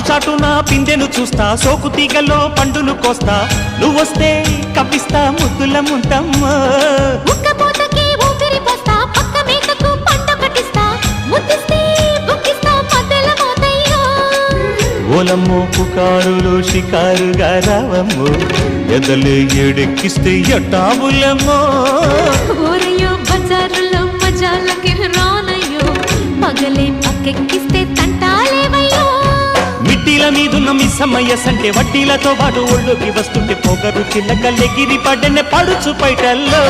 చాటున పిందెను చూస్తా, సోకు తీగల్లో పండును కోస్తా, నువ్వొస్తే కప్పిస్తా ముద్దుల ముంతమ్మ. ఉక్కపోతకి ఊపిరి పోస్తా, పక్క మేకకు పంట కట్టిస్తా, ముద్దిస్తే బుక్కిస్తా మధ్యల మోతయ్యో. ఓలమ్మో పుకారులు షికారుగా రావమ్మో, ఎదలే ఏడెక్కిస్తే ఎట్టావులమ్మో. ఊరయ్యో బజారులో మజాలకి రానయ్యో, పగలే పక్కెక్కిస్తే తంటాలేవయ్యో. మిట్టిల మీదున్న మిస్సమ్మయ్య సంటే వడ్డీలతో పాటు ఒళ్ళోకి వస్తుంటే పొగరు చిల్లకల్లెగిరి పడ్డనే పడుచు పైటల్లో.